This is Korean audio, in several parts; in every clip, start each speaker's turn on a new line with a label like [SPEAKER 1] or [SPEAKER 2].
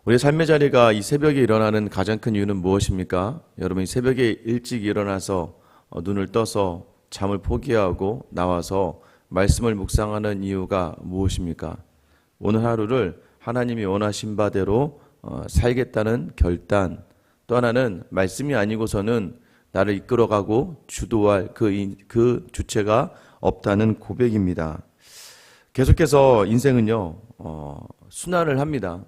[SPEAKER 1] 우리 삶의 자리가 이 새벽에 일어나는 가장 큰 이유는 무엇입니까? 여러분, 이 새벽에 일찍 일어나서 눈을 떠서 잠을 포기하고 나와서 말씀을 묵상하는 이유가 무엇입니까? 오늘 하루를 하나님이 원하신 바대로 살겠다는 결단, 또 하나는 말씀이 아니고서는 나를 이끌어가고 주도할 그 주체가 없다는 고백입니다. 계속해서 인생은요, 순환을 합니다.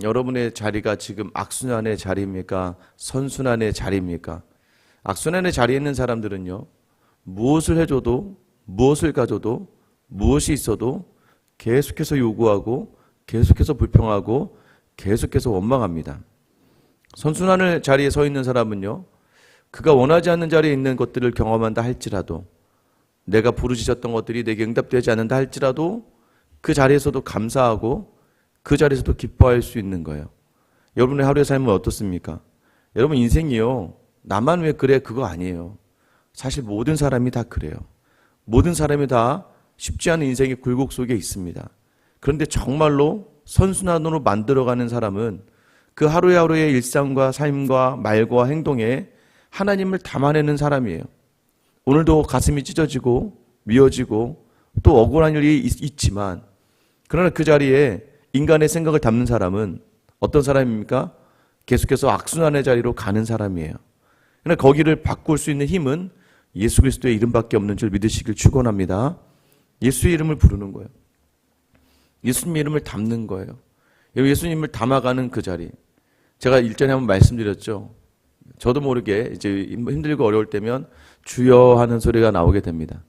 [SPEAKER 1] 여러분의 자리가 지금 악순환의 자리입니까? 선순환의 자리입니까? 악순환의 자리에 있는 사람들은요, 무엇을 해줘도, 무엇을 가져도, 무엇이 있어도 계속해서 요구하고, 계속해서 불평하고, 계속해서 원망합니다. 선순환의 자리에 서 있는 사람은요, 그가 원하지 않는 자리에 있는 것들을 경험한다 할지라도, 내가 부르짖었던 것들이 내게 응답되지 않는다 할지라도 그 자리에서도 감사하고 그 자리에서도 기뻐할 수 있는 거예요. 여러분의 하루의 삶은 어떻습니까? 여러분 인생이요, 나만 왜 그래 그거 아니에요. 사실 모든 사람이 다 그래요. 모든 사람이 다 쉽지 않은 인생의 굴곡 속에 있습니다. 그런데 정말로 선순환으로 만들어가는 사람은 그 하루하루의 일상과 삶과 말과 행동에 하나님을 담아내는 사람이에요. 오늘도 가슴이 찢어지고 미어지고 또 억울한 일이 있지만, 그러나 그 자리에 인간의 생각을 담는 사람은 어떤 사람입니까? 계속해서 악순환의 자리로 가는 사람이에요. 그러나 거기를 바꿀 수 있는 힘은 예수 그리스도의 이름밖에 없는 줄 믿으시길 축원합니다. 예수의 이름을 부르는 거예요. 예수님의 이름을 담는 거예요. 예수님을 담아가는 그 자리. 제가 일전에 한번 말씀드렸죠. 저도 모르게 이제 힘들고 어려울 때면 주여 하는 소리가 나오게 됩니다.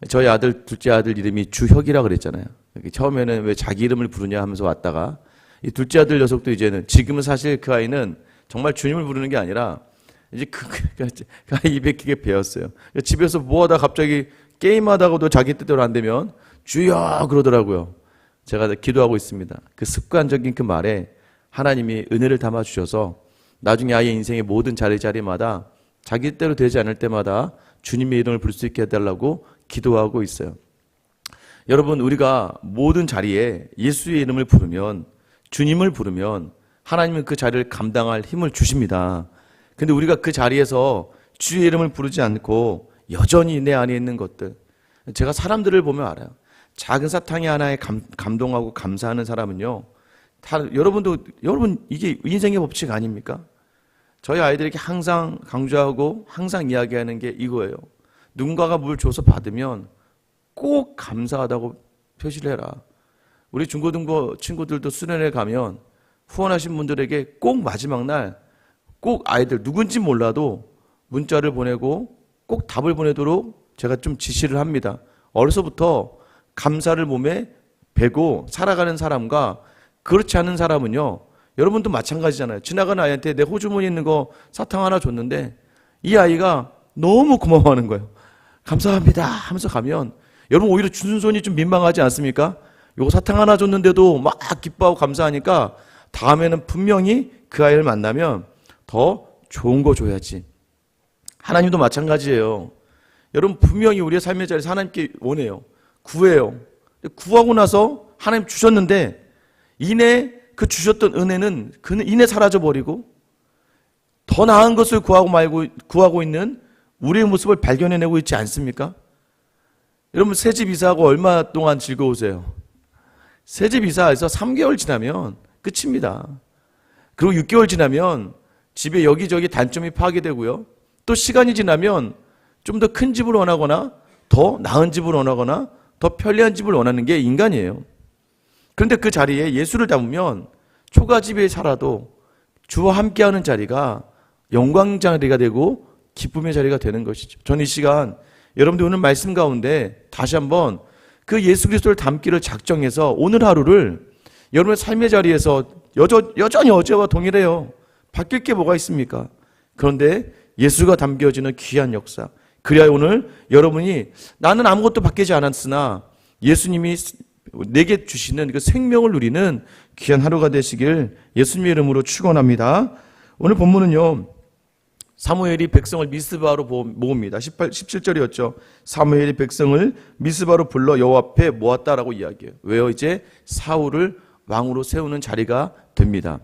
[SPEAKER 1] 저희 아들, 둘째 아들 이름이 주혁이라 그랬잖아요. 처음에는 왜 자기 이름을 부르냐 하면서 왔다가, 이 둘째 아들 녀석도 이제는, 지금은 사실 그 아이는 정말 주님을 부르는 게 아니라 이제 그 아이 입에 그게 배웠어요. 집에서 뭐하다 갑자기 게임하다가도 자기 뜻대로 안 되면 주여 그러더라고요. 제가 기도하고 있습니다. 그 습관적인 그 말에 하나님이 은혜를 담아 주셔서 나중에 아이의 인생의 모든 자리마다 자기 뜻대로 되지 않을 때마다 주님의 이름을 부를 수 있게 해달라고 기도하고 있어요. 여러분, 우리가 모든 자리에 예수의 이름을 부르면, 주님을 부르면 하나님은 그 자리를 감당할 힘을 주십니다. 근데 우리가 그 자리에서 주의 이름을 부르지 않고 여전히 내 안에 있는 것들, 제가 사람들을 보면 알아요. 작은 사탕이 하나에 감동하고 감사하는 사람은요, 여러분 이게 인생의 법칙 아닙니까? 저희 아이들에게 항상 강조하고 항상 이야기하는 게 이거예요. 누군가가 뭘 줘서 받으면 꼭 감사하다고 표시를 해라. 우리 중고등부 친구들도 수련회 가면 후원하신 분들에게 꼭 마지막 날 꼭 아이들 누군지 몰라도 문자를 보내고 꼭 답을 보내도록 제가 좀 지시를 합니다. 어려서부터 감사를 몸에 배고 살아가는 사람과 그렇지 않은 사람은요, 여러분도 마찬가지잖아요. 지나가는 아이한테 내 호주머니 있는 거 사탕 하나 줬는데 이 아이가 너무 고마워하는 거예요. 감사합니다 하면서 가면 여러분 오히려 주는 손이 좀 민망하지 않습니까? 요거 사탕 하나 줬는데도 막 기뻐하고 감사하니까 다음에는 분명히 그 아이를 만나면 더 좋은 거 줘야지. 하나님도 마찬가지예요. 여러분 분명히 우리의 삶의 자리에서 하나님께 원해요. 구해요. 구하고 나서 하나님 주셨는데 이내 그 주셨던 은혜는 이내 사라져버리고 더 나은 것을 구하고 있는 우리의 모습을 발견해내고 있지 않습니까? 여러분 새집 이사하고 얼마 동안 즐거우세요? 새집 이사해서 3개월 지나면 끝입니다. 그리고 6개월 지나면 집에 여기저기 단점이 파괴되고요. 또 시간이 지나면 좀 더 큰 집을 원하거나 더 나은 집을 원하거나 더 편리한 집을 원하는 게 인간이에요. 그런데 그 자리에 예수를 담으면 초가집에 살아도 주와 함께하는 자리가 영광 자리가 되고 기쁨의 자리가 되는 것이죠. 저는 이 시간 여러분들 오늘 말씀 가운데 다시 한번 그 예수 그리스도를 담기를 작정해서 오늘 하루를 여러분의 삶의 자리에서 여전히 어제와 동일해요. 바뀔 게 뭐가 있습니까? 그런데 예수가 담겨지는 귀한 역사. 그래야 오늘 여러분이 나는 아무것도 바뀌지 않았으나 예수님이 내게 주시는 그 생명을 누리는 귀한 하루가 되시길 예수님의 이름으로 축원합니다. 오늘 본문은요, 사무엘이 백성을 미스바로 모읍니다. 17절이었죠. 사무엘이 백성을 미스바로 불러 여호와 앞에 모았다라고 이야기해요. 왜요? 이제 사울을 왕으로 세우는 자리가 됩니다.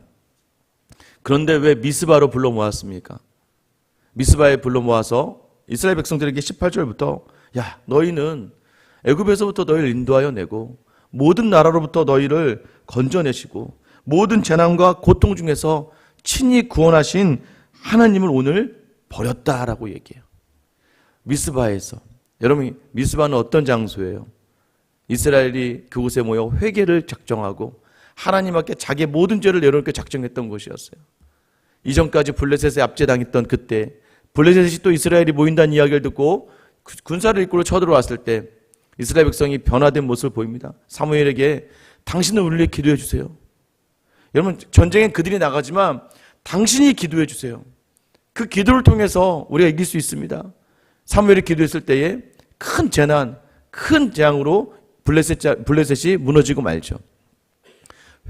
[SPEAKER 1] 그런데 왜 미스바로 불러 모았습니까? 미스바에 불러 모아서 이스라엘 백성들에게 18절부터 야, 너희는 애굽에서부터 너희를 인도하여 내고 모든 나라로부터 너희를 건져내시고 모든 재난과 고통 중에서 친히 구원하신 하나님을 오늘 버렸다라고 얘기해요. 미스바에서. 여러분, 미스바는 어떤 장소예요? 이스라엘이 그곳에 모여 회개를 작정하고 하나님 앞에 자기의 모든 죄를 내려놓게 작정했던 곳이었어요. 이전까지 블레셋에 압제당했던 그때 블레셋이 또 이스라엘이 모인다는 이야기를 듣고 군사를 이끌고 쳐들어왔을 때 이스라엘 백성이 변화된 모습을 보입니다. 사무엘에게 당신은 우리를 기도해 주세요. 여러분, 전쟁엔 그들이 나가지만 당신이 기도해 주세요. 그 기도를 통해서 우리가 이길 수 있습니다. 사무엘이 기도했을 때에 큰 재난, 큰 재앙으로 블레셋이 무너지고 말죠.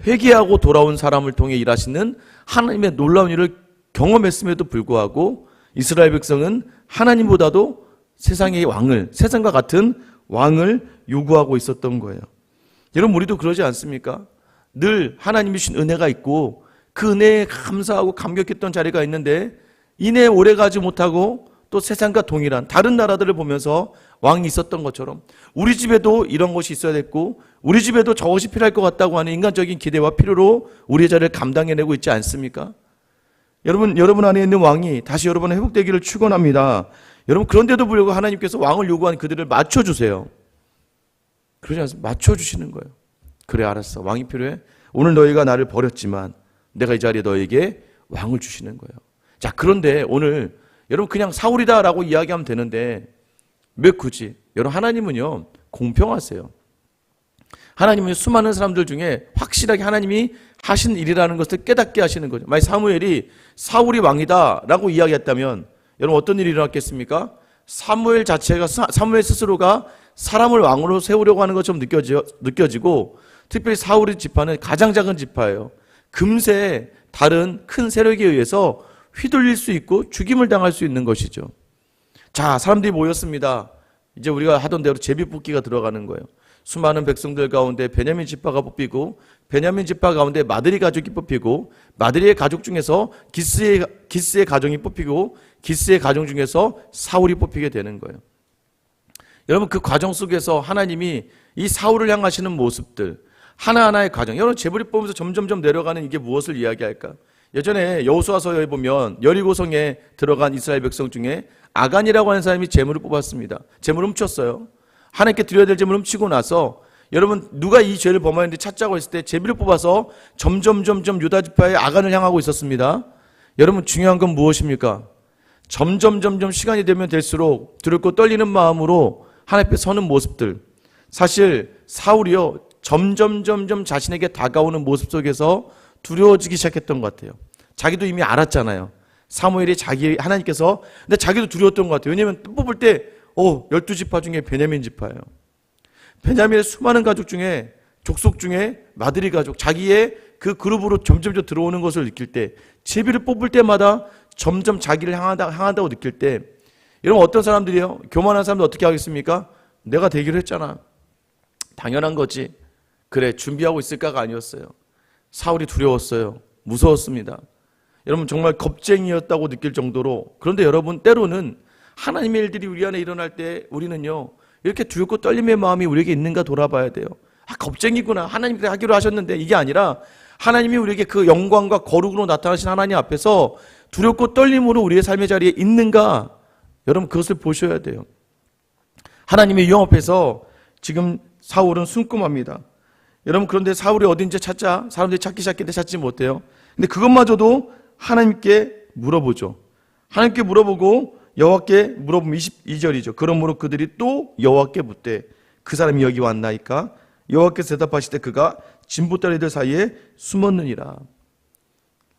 [SPEAKER 1] 회개하고 돌아온 사람을 통해 일하시는 하나님의 놀라운 일을 경험했음에도 불구하고 이스라엘 백성은 하나님보다도 세상의 왕을, 세상과 같은 왕을 요구하고 있었던 거예요. 여러분, 우리도 그러지 않습니까? 늘 하나님이 주신 은혜가 있고 그 은혜에 감사하고 감격했던 자리가 있는데 이내 오래가지 못하고 또 세상과 동일한 다른 나라들을 보면서 왕이 있었던 것처럼 우리 집에도 이런 것이 있어야 됐고 우리 집에도 저것이 필요할 것 같다고 하는 인간적인 기대와 필요로 우리의 자리를 감당해내고 있지 않습니까? 여러분 안에 있는 왕이 다시 여러분의 회복되기를 축원합니다. 여러분, 그런데도 불구하고 하나님께서 왕을 요구한 그들을 맞춰주세요. 그러지 않습니까? 맞춰주시는 거예요. 그래, 알았어. 왕이 필요해? 오늘 너희가 나를 버렸지만 내가 이 자리에 너에게 왕을 주시는 거예요. 자, 그런데 오늘 여러분 그냥 사울이다라고 이야기하면 되는데 왜 굳이? 여러분, 하나님은요 공평하세요. 하나님은 수많은 사람들 중에 확실하게 하나님이 하신 일이라는 것을 깨닫게 하시는 거죠. 만약 사무엘이 사울이 왕이다라고 이야기했다면 여러분 어떤 일이 일어났겠습니까? 사무엘 스스로가 사람을 왕으로 세우려고 하는 것처럼 느껴지고 특별히 사울의 지파는 가장 작은 지파예요. 금세 다른 큰 세력에 의해서 휘둘릴 수 있고 죽임을 당할 수 있는 것이죠. 자, 사람들이 모였습니다. 이제 우리가 하던 대로 제비뽑기가 들어가는 거예요. 수많은 백성들 가운데 베냐민 지파가 뽑히고 베냐민 지파 가운데 마드리 가족이 뽑히고 마드리의 가족 중에서 기스의 가정이 뽑히고 기스의 가정 중에서 사울이 뽑히게 되는 거예요. 여러분, 그 과정 속에서 하나님이 이 사울을 향하시는 모습들 하나하나의 과정, 여러분 제브리 보면서 점점점 내려가는 이게 무엇을 이야기할까? 예전에 여호수아서에 보면 여리고성에 들어간 이스라엘 백성 중에 아간이라고 하는 사람이 재물을 뽑았습니다. 재물을 훔쳤어요. 하나님께 드려야 될 재물을 훔치고 나서 여러분 누가 이 죄를 범하는지 찾자고 했을 때 제비를 뽑아서 점점 유다 지파의 아간을 향하고 있었습니다. 여러분, 중요한 건 무엇입니까? 점점 시간이 되면 될수록 두렵고 떨리는 마음으로 하나님 앞에 서는 모습들. 사실 사울이요 점점 자신에게 다가오는 모습 속에서 두려워지기 시작했던 것 같아요. 자기도 이미 알았잖아요. 사무엘이 하나님께서, 근데 자기도 두려웠던 것 같아요. 왜냐하면 뽑을 때 12지파 중에 베냐민 지파예요. 베냐민의 수많은 가족 중에 족속 중에 마드리 가족, 자기의 그 그룹으로 점점 들어오는 것을 느낄 때, 제비를 뽑을 때마다 점점 자기를 향한다고 느낄 때, 여러분 어떤 사람들이요? 교만한 사람들 어떻게 하겠습니까? 내가 되기로 했잖아. 당연한 거지. 그래, 준비하고 있을까가 아니었어요. 사울이 두려웠어요. 무서웠습니다. 여러분 정말 겁쟁이였다고 느낄 정도로. 그런데 여러분 때로는 하나님의 일들이 우리 안에 일어날 때 우리는요 이렇게 두렵고 떨림의 마음이 우리에게 있는가 돌아봐야 돼요. 겁쟁이구나. 하나님께 하기로 하셨는데 이게 아니라 하나님이 우리에게 그 영광과 거룩으로 나타나신 하나님 앞에서 두렵고 떨림으로 우리의 삶의 자리에 있는가, 여러분 그것을 보셔야 돼요. 하나님의 영 앞에서 지금 사울은 숨꿈합니다. 여러분, 그런데 사울이 어딘지 찾자 사람들이 찾기 시작했는데 찾지 못해요. 근데 그것마저도 하나님께 물어보죠. 하나님께 물어보고 여호와께 물어보면 22절이죠. 그러므로 그들이 또 여호와께 묻되 그 사람이 여기 왔나이까? 여호와께서 대답하시되 그가 진보다리들 사이에 숨었느니라.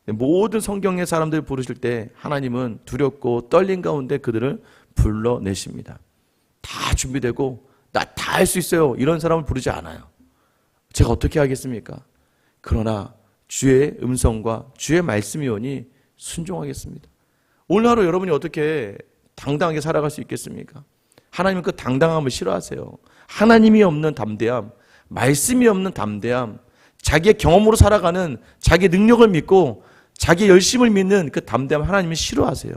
[SPEAKER 1] 모든 성경의 사람들을 부르실 때 하나님은 두렵고 떨린 가운데 그들을 불러내십니다. 다 준비되고 나 다 할 수 있어요 이런 사람을 부르지 않아요. 제가 어떻게 하겠습니까? 그러나 주의 음성과 주의 말씀이 오니 순종하겠습니다. 오늘 하루 여러분이 어떻게 당당하게 살아갈 수 있겠습니까? 하나님은 그 당당함을 싫어하세요. 하나님이 없는 담대함, 말씀이 없는 담대함, 자기의 경험으로 살아가는 자기의 능력을 믿고 자기의 열심을 믿는 그 담대함 하나님이 싫어하세요.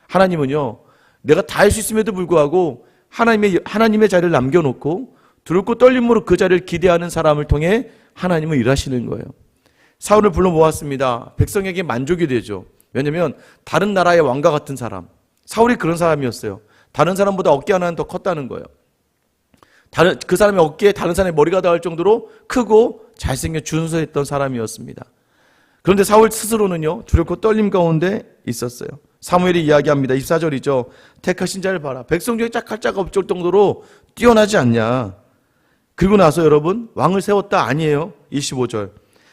[SPEAKER 1] 하나님은요, 내가 다 할 수 있음에도 불구하고 하나님의 자리를 남겨놓고 두렵고 떨림으로 그 자리를 기대하는 사람을 통해 하나님은 일하시는 거예요. 사울을 불러 모았습니다. 백성에게 만족이 되죠. 왜냐하면 다른 나라의 왕과 같은 사람, 사울이 그런 사람이었어요. 다른 사람보다 어깨 하나는 더 컸다는 거예요. 그 사람의 어깨에 다른 사람의 머리가 닿을 정도로 크고 잘생겨 준수했던 사람이었습니다. 그런데 사울 스스로는요, 두렵고 떨림 가운데 있었어요. 사무엘이 이야기합니다. 24절이죠. 택하신 자를 봐라. 백성 중에 짝할 자가 없을 정도로 뛰어나지 않냐. 그리고 나서 여러분, 왕을 세웠다 아니에요. 25절.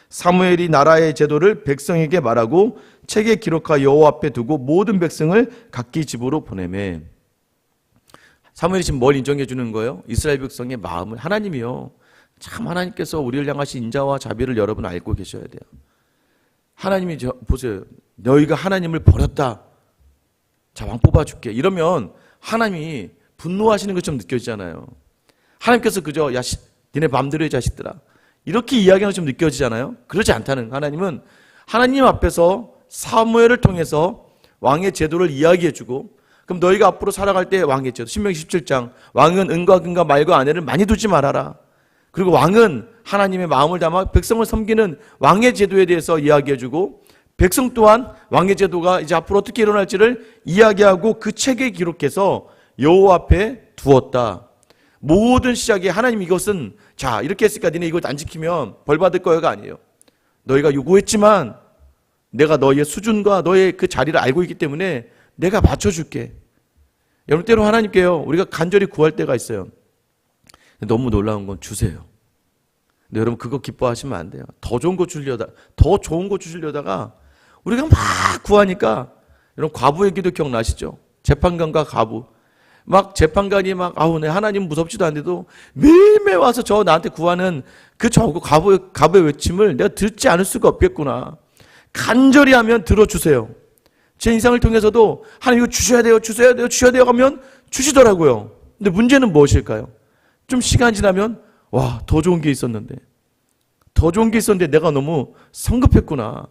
[SPEAKER 1] 사무엘이 나라의 제도를 백성에게 말하고 책에 기록하여 여호와 앞에 두고 모든 백성을 각기 집으로 보내매. 사무엘이 지금 뭘 인정해 주는 거예요? 이스라엘 백성의 마음을. 하나님이요, 참 하나님께서 우리를 향하신 인자와 자비를 여러분 알고 계셔야 돼요. 하나님이 보세요. 너희가 하나님을 버렸다. 자, 왕 뽑아줄게. 이러면 하나님이 분노하시는 것처럼 느껴지잖아요. 하나님께서 그저 야 니네 맘대로 해 자식들아, 이렇게 이야기하는 것처럼 느껴지잖아요. 그러지 않다는, 하나님은 하나님 앞에서 사무엘을 통해서 왕의 제도를 이야기해주고, 그럼 너희가 앞으로 살아갈 때 왕의 제도, 신명기 17장, 왕은 은과 금과 말과 아내를 많이 두지 말아라. 그리고 왕은 하나님의 마음을 담아 백성을 섬기는 왕의 제도에 대해서 이야기해주고, 백성 또한 왕의 제도가 이제 앞으로 어떻게 일어날지를 이야기하고 그 책에 기록해서 여호와 앞에 두었다. 모든 시작에 하나님 이것은 자 이렇게 했으니까 니네 이걸 안 지키면 벌 받을 거야가 아니에요. 너희가 요구했지만 내가 너희의 수준과 너의 그 자리를 알고 있기 때문에 내가 맞춰줄게. 여러분, 때로 하나님께요, 우리가 간절히 구할 때가 있어요. 너무 놀라운 건 주세요. 근데 여러분, 그거 기뻐하시면 안 돼요. 더 좋은 거 주시려다가 우리가 막 구하니까, 여러분 과부의 기도 기억나시죠? 재판관과 과부. 막 재판관이 막 아우 내 하나님 무섭지도 않은데도 매일매일 와서 저 나한테 구하는 그 과부의 외침을 내가 듣지 않을 수가 없겠구나. 간절히 하면 들어주세요. 제 인생을 통해서도 하나님 이거 주셔야 돼요 하면 주시더라고요. 근데 문제는 무엇일까요? 좀 시간 지나면 와, 더 좋은 게 있었는데 내가 너무 성급했구나.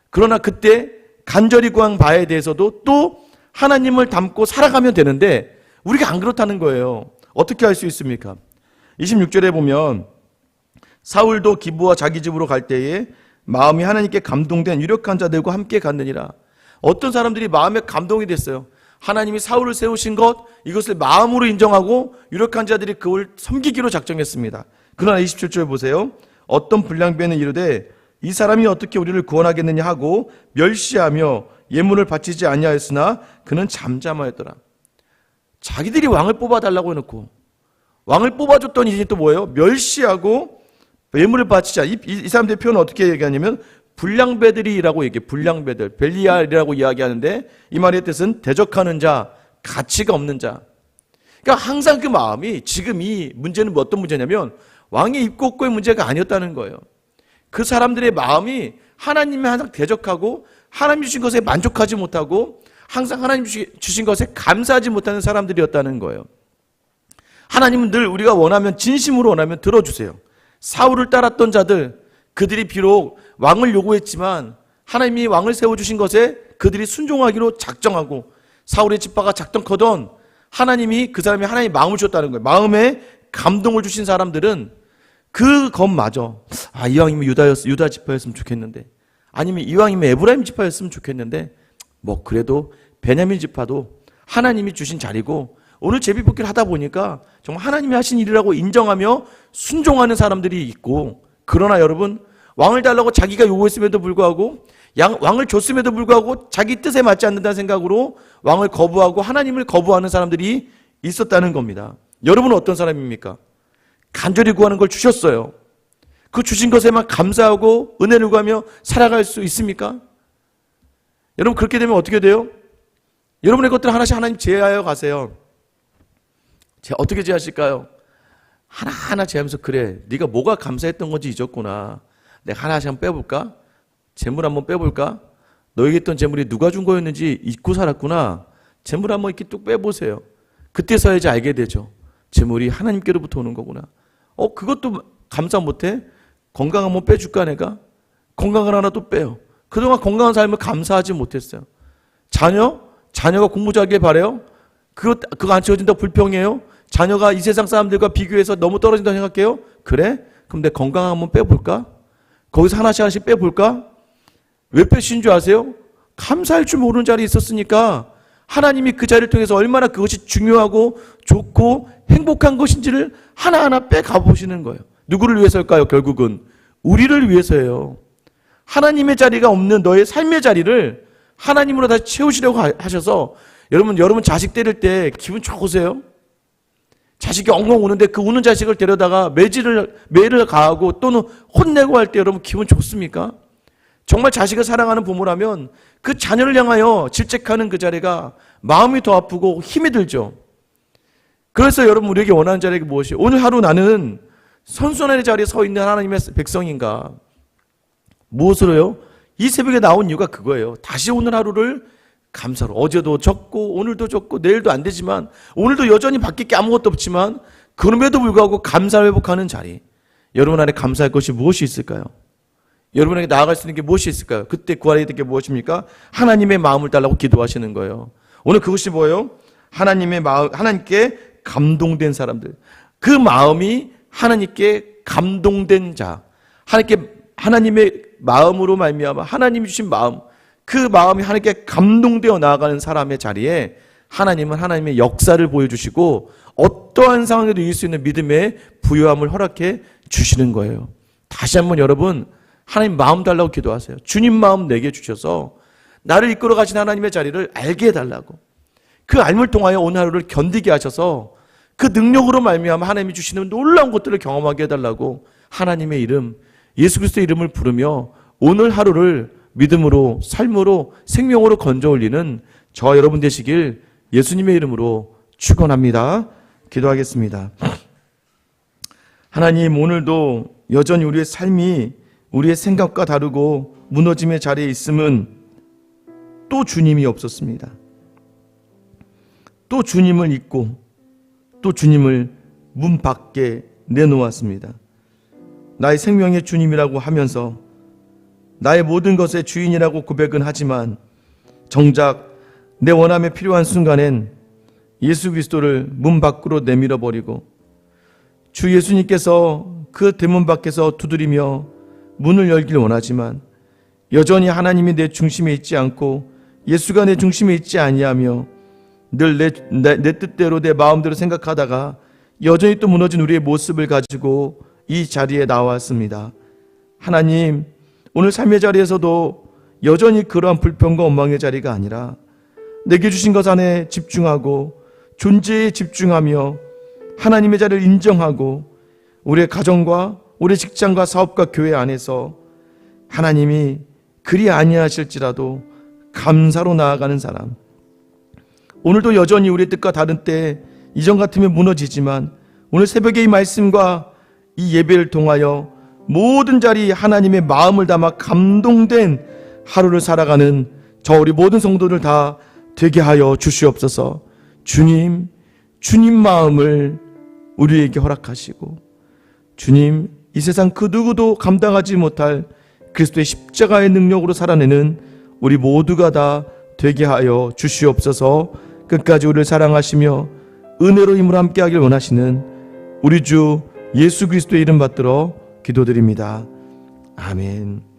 [SPEAKER 1] 그러나 그때 간절히 구한 바에 대해서도 또 하나님을 닮고 살아가면 되는데 우리가 안 그렇다는 거예요. 어떻게 할 수 있습니까? 26절에 보면 사울도 기브와 자기 집으로 갈 때에 마음이 하나님께 감동된 유력한 자들과 함께 갔느니라. 어떤 사람들이 마음에 감동이 됐어요. 하나님이 사울을 세우신 것, 이것을 마음으로 인정하고 유력한 자들이 그를 섬기기로 작정했습니다. 그러나 27절 보세요. 어떤 불량배는 이르되 이 사람이 어떻게 우리를 구원하겠느냐 하고 멸시하며 예물을 바치지 아니하였으나 그는 잠잠하였더라. 자기들이 왕을 뽑아달라고 해놓고 왕을 뽑아줬더니 이제 또 뭐예요? 멸시하고 예물을 바치지 않아. 이 사람들의 표현은 어떻게 얘기하냐면 불량배들이라고 얘기해요. 불량배들, 벨리알이라고 이야기하는데 이 말의 뜻은 대적하는 자, 가치가 없는 자. 그러니까 항상 그 마음이, 지금 이 문제는 어떤 문제냐면 왕의 입고 없고의 문제가 아니었다는 거예요. 그 사람들의 마음이 하나님이 항상 대적하고 하나님 주신 것에 만족하지 못하고 항상 하나님 주신 것에 감사하지 못하는 사람들이었다는 거예요. 하나님은 늘 우리가 원하면, 진심으로 원하면 들어주세요. 사울을 따랐던 자들, 그들이 비록 왕을 요구했지만 하나님이 왕을 세워주신 것에 그들이 순종하기로 작정하고 사울의 지파가 작정하던 하나님이 그 사람이 하나님의 마음을 주셨다는 거예요. 마음에 감동을 주신 사람들은 그것마저 이왕이면 유다 지파였으면 좋겠는데, 아니면 이왕이면 에브라임 지파였으면 좋겠는데, 뭐 그래도 베냐민 지파도 하나님이 주신 자리고 오늘 제비뽑기를 하다 보니까 정말 하나님이 하신 일이라고 인정하며 순종하는 사람들이 있고, 그러나 여러분, 왕을 달라고 자기가 요구했음에도 불구하고 왕을 줬음에도 불구하고 자기 뜻에 맞지 않는다는 생각으로 왕을 거부하고 하나님을 거부하는 사람들이 있었다는 겁니다. 여러분은 어떤 사람입니까? 간절히 구하는 걸 주셨어요. 그 주신 것에만 감사하고 은혜를 구하며 살아갈 수 있습니까? 여러분, 그렇게 되면 어떻게 돼요? 여러분의 것들을 하나씩 하나님 제하여 가세요. 어떻게 제하실까요? 하나하나 제하면서, 그래, 네가 뭐가 감사했던 건지 잊었구나. 내가 하나씩 한번 빼볼까? 재물 한번 빼볼까? 너에게 있던 재물이 누가 준 거였는지 잊고 살았구나. 재물 한번 이렇게 뚝 빼보세요. 그때서야 이제 알게 되죠. 재물이 하나님께로부터 오는 거구나. 그것도 감사 못해? 건강 한번 빼줄까 내가? 건강을 하나 또 빼요. 그동안 건강한 삶을 감사하지 못했어요. 자녀가 공부 잘하길 바래요? 그거 안 채워진다고 불평해요? 자녀가 이 세상 사람들과 비교해서 너무 떨어진다고 생각해요? 그래? 그럼 내 건강 한번 빼볼까? 거기서 하나씩 빼볼까? 왜 빼신 줄 아세요? 감사할 줄 모르는 자리에 있었으니까 하나님이 그 자리를 통해서 얼마나 그것이 중요하고 좋고 행복한 것인지를 하나하나 빼가보시는 거예요. 누구를 위해서일까요? 결국은 우리를 위해서예요. 하나님의 자리가 없는 너의 삶의 자리를 하나님으로 다시 채우시려고 하셔서 여러분 자식 때릴 때 기분 좋으세요? 자식이 엉엉 우는데 그 우는 자식을 데려다가 매를 가하고 또는 혼내고 할 때 여러분 기분 좋습니까? 정말 자식을 사랑하는 부모라면 그 자녀를 향하여 질책하는 그 자리가 마음이 더 아프고 힘이 들죠. 그래서 여러분 우리에게 원하는 자리가 무엇이에요? 오늘 하루 나는 선순환의 자리에 서 있는 하나님의 백성인가? 무엇으로요? 이 새벽에 나온 이유가 그거예요. 다시 오늘 하루를 감사로, 어제도 적고 오늘도 적고 내일도 안 되지만 오늘도 여전히 바뀔 게 아무것도 없지만 그럼에도 불구하고 감사를 회복하는 자리. 여러분 안에 감사할 것이 무엇이 있을까요? 여러분에게 나아갈 수 있는 게 무엇이 있을까요? 그때 구하게 될 게 무엇입니까? 하나님의 마음을 달라고 기도하시는 거예요. 오늘 그것이 뭐예요? 하나님의 마음, 하나님께 감동된 사람들. 그 마음이 하나님께 감동된 자. 하나님의 마음으로 말미암아 하나님이 주신 마음, 그 마음이 하나님께 감동되어 나아가는 사람의 자리에 하나님은 하나님의 역사를 보여주시고 어떠한 상황에도 이길 수 있는 믿음의 부요함을 허락해 주시는 거예요. 다시 한번 여러분 하나님 마음 달라고 기도하세요. 주님 마음 내게 주셔서 나를 이끌어 가신 하나님의 자리를 알게 해달라고, 그 알물 통하여 오늘 하루를 견디게 하셔서 그 능력으로 말미암아 하나님이 주시는 놀라운 것들을 경험하게 해달라고 하나님의 이름, 예수 그리스도의 이름을 부르며 오늘 하루를 믿음으로, 삶으로, 생명으로 건져 올리는 저와 여러분 되시길 예수님의 이름으로 축원합니다. 기도하겠습니다. 하나님, 오늘도 여전히 우리의 삶이 우리의 생각과 다르고 무너짐의 자리에 있음은 또 주님이 없었습니다. 또 주님을 잊고 또 주님을 문 밖에 내놓았습니다. 나의 생명의 주님이라고 하면서 나의 모든 것의 주인이라고 고백은 하지만 정작 내 원함에 필요한 순간엔 예수 그리스도를 문 밖으로 내밀어 버리고 주 예수님께서 그 대문 밖에서 두드리며 문을 열길 원하지만 여전히 하나님이 내 중심에 있지 않고 예수가 내 중심에 있지 아니하며 늘 내 뜻대로 내 마음대로 생각하다가 여전히 또 무너진 우리의 모습을 가지고 이 자리에 나왔습니다. 하나님, 오늘 삶의 자리에서도 여전히 그러한 불평과 원망의 자리가 아니라 내게 주신 것 안에 집중하고 존재에 집중하며 하나님의 자리를 인정하고 우리의 가정과 우리 직장과 사업과 교회 안에서 하나님이 그리 아니하실지라도 감사로 나아가는 사람. 오늘도 여전히 우리의 뜻과 다른 때 이전 같으면 무너지지만 오늘 새벽에 이 말씀과 이 예배를 통하여 모든 자리 하나님의 마음을 담아 감동된 하루를 살아가는 저 우리 모든 성도들 다 되게 하여 주시옵소서. 주님 마음을 우리에게 허락하시고 주님, 이 세상 그 누구도 감당하지 못할 그리스도의 십자가의 능력으로 살아내는 우리 모두가 다 되게 하여 주시옵소서. 끝까지 우리를 사랑하시며 은혜로 힘으로 함께하길 원하시는 우리 주 예수 그리스도의 이름 받들어 기도드립니다. 아멘.